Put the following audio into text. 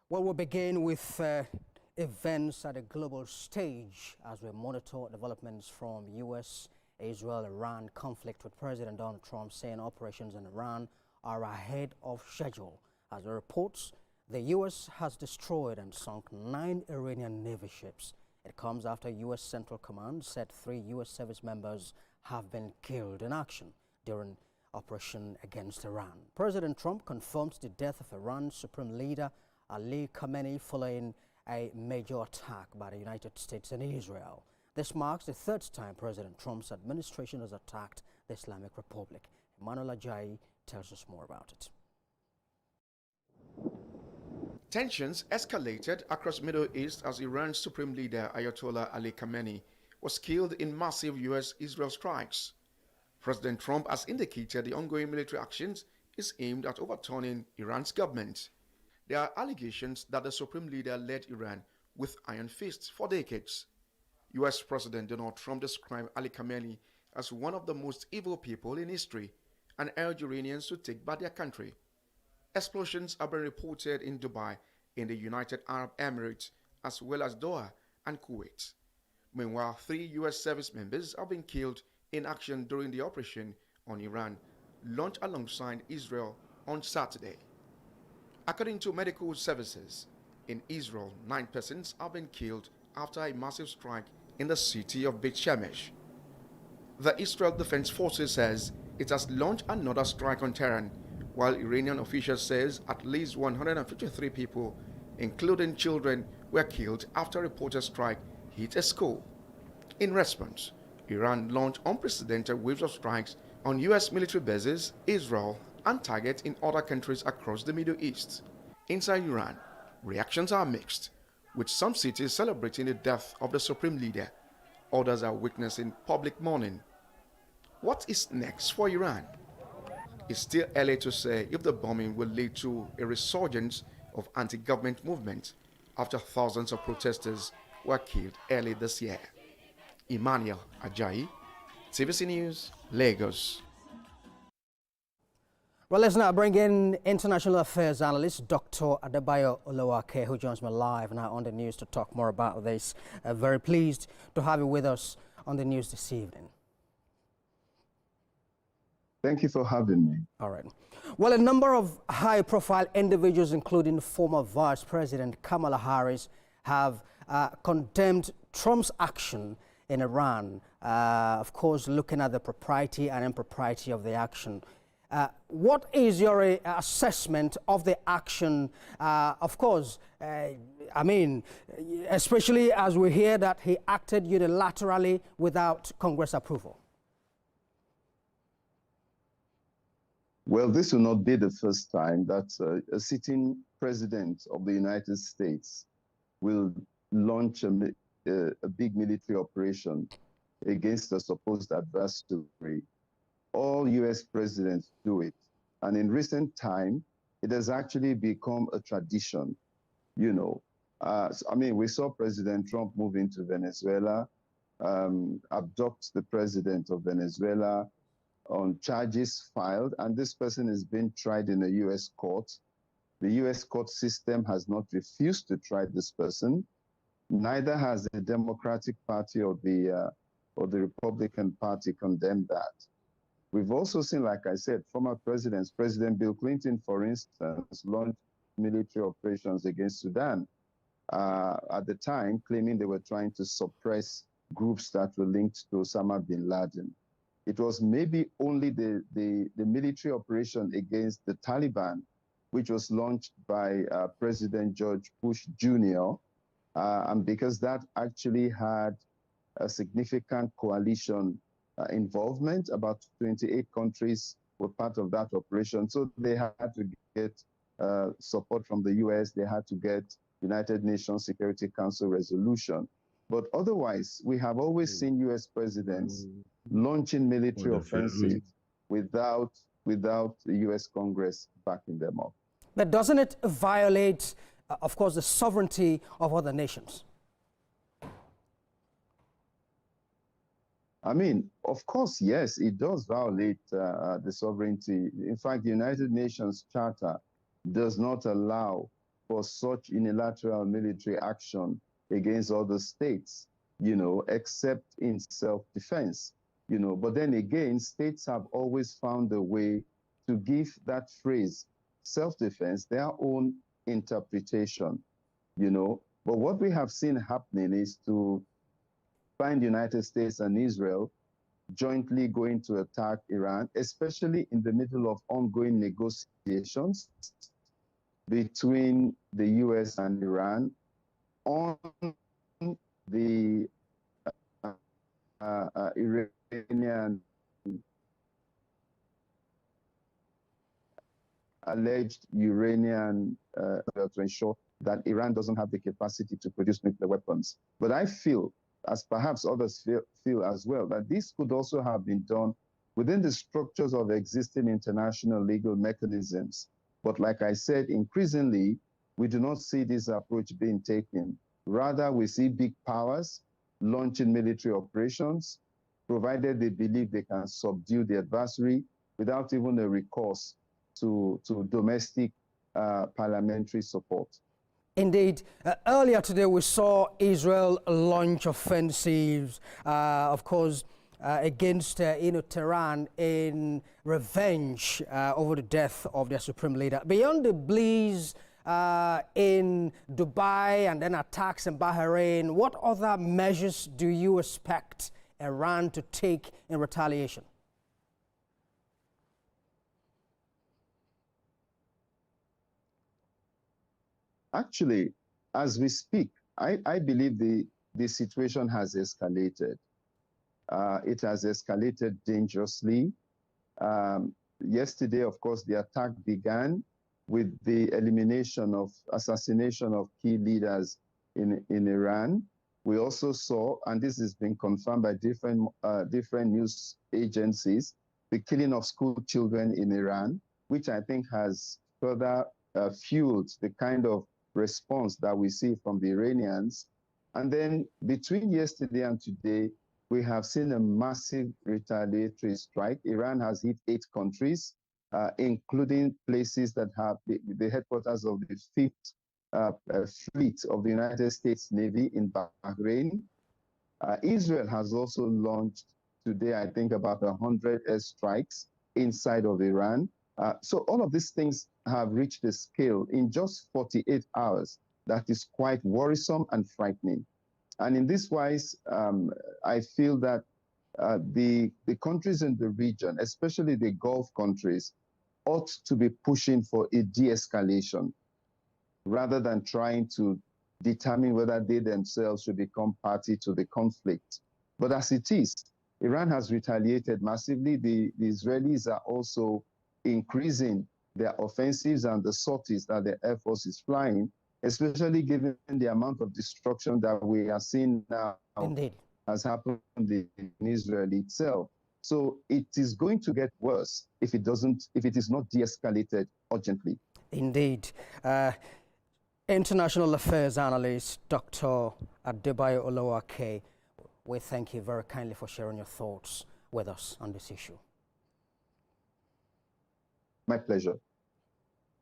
Well, we'll begin with events at a global stage as we monitor developments from U.S., Israel, Iran conflict, with President Donald Trump saying operations in Iran are ahead of schedule. As the reports, the U.S. has destroyed and sunk 9 Iranian Navy ships. It comes after U.S. Central Command said 3 U.S. service members have been killed in action during operation against Iran. President Trump confirmed the death of Iran's supreme leader Ali Khamenei following a major attack by the United States and Israel. This marks the 3rd time President Trump's administration has attacked the Islamic Republic. Emmanuel Ajayi tells us more about it. Tensions escalated across the Middle East as Iran's supreme leader Ayatollah Ali Khamenei was killed in massive U.S.-Israel strikes. President Trump has indicated the ongoing military actions is aimed at overturning Iran's government. There are allegations that the supreme leader led Iran with iron fists for decades. U.S. President Donald Trump described Ali Khamenei as one of the most evil people in history and urged Iranians to take back their country. Explosions have been reported in Dubai, in the United Arab Emirates, as well as Doha and Kuwait. Meanwhile, 3 U.S. service members have been killed in action during the operation on Iran, launched alongside Israel on Saturday. According to medical services, in Israel, 9 persons have been killed after a massive strike in the city of Beit Shemesh. The Israel Defense Forces says it has launched another strike on Tehran, while Iranian officials says at least 153 people, including children, were killed after a reported strike hit a school. In response, Iran launched unprecedented waves of strikes on U.S. military bases, Israel, and targets in other countries across the Middle East. Inside Iran, reactions are mixed, with some cities celebrating the death of the supreme leader. Others are witnessing public mourning. What is next for Iran? It's still early to say if the bombing will lead to a resurgence of anti-government movement after thousands of protesters were killed early this year. Emmanuel Ajayi, TVC News, Lagos. Well, let's now bring in international affairs analyst Dr. Adebayo Olawake, who joins me live now on the news to talk more about this. Very pleased to have you with us on the news this evening. Thank you for having me. All right. Well, a number of high-profile individuals, including former Vice President Kamala Harris, have condemned Trump's action in Iran, of course, looking at the propriety and impropriety of the action. What is your assessment of the action? Of course, I mean, especially as we hear that he acted unilaterally without Congress approval. Well, this will not be the first time that a sitting president of the United States will launch a big military operation against a supposed adversary. All U.S. presidents do it. And in recent time, it has actually become a tradition, you know. I mean, we saw President Trump move into Venezuela, abduct the president of Venezuela on charges filed, and this person is being tried in a U.S. court. The U.S. court system has not refused to try this person. Neither has the Democratic Party or the Republican Party condemned that. We've also seen, like I said, former presidents, President Bill Clinton, for instance, launched military operations against Sudan at the time, claiming they were trying to suppress groups that were linked to Osama bin Laden. It was maybe only the military operation against the Taliban, which was launched by President George Bush Jr., and because that actually had a significant coalition involvement. About 28 countries were part of that operation. So they had to get support from the US. They had to get United Nations Security Council resolution. But otherwise, we have always seen US presidents launching military offensives without the US Congress backing them up. But doesn't it violate, of course, the sovereignty of other nations? I mean, of course, yes, it does violate the sovereignty. In fact, the United Nations Charter does not allow for such unilateral military action against other states, except in self-defense, But then again, states have always found a way to give that phrase, self-defense, their own interpretation, But what we have seen happening is to find the United States and Israel jointly going to attack Iran, especially in the middle of ongoing negotiations between the US and Iran on the Iranian alleged uranium to ensure that Iran doesn't have the capacity to produce nuclear weapons. But I feel, as perhaps others feel as well, that this could also have been done within the structures of existing international legal mechanisms. But like I said, increasingly, we do not see this approach being taken. Rather, we see big powers launching military operations, provided they believe they can subdue the adversary without even a recourse to domestic parliamentary support. Indeed. Earlier today, we saw Israel launch offensives, of course, against Tehran in revenge over the death of their supreme leader. Beyond the blaze in Dubai and then attacks in Bahrain, what other measures do you expect Iran to take in retaliation? Actually, as we speak, I believe the situation has escalated. It has escalated dangerously. Yesterday, of course, the attack began with the assassination of key leaders in Iran. We also saw, and this has been confirmed by different news agencies, the killing of school children in Iran, which I think has further fueled the kind of response that we see from the Iranians. And then between yesterday and today, we have seen a massive retaliatory strike. Iran has hit 8 countries, including places that have the headquarters of the 5th Fleet of the United States Navy in Bahrain. Israel has also launched today, I think, about 100 airstrikes inside of Iran. So all of these things have reached a scale in just 48 hours that is quite worrisome and frightening. And in this wise, I feel that the countries in the region, especially the Gulf countries, ought to be pushing for a de-escalation rather than trying to determine whether they themselves should become party to the conflict. But as it is, Iran has retaliated massively. The Israelis are also increasing their offensives and the sorties that the Air Force is flying, especially given the amount of destruction that we are seeing now. Indeed. Has happened in Israel itself. So it is going to get worse if it is not de-escalated urgently. Indeed. International Affairs Analyst Dr. Adebayo Olawake, we thank you very kindly for sharing your thoughts with us on this issue. My pleasure.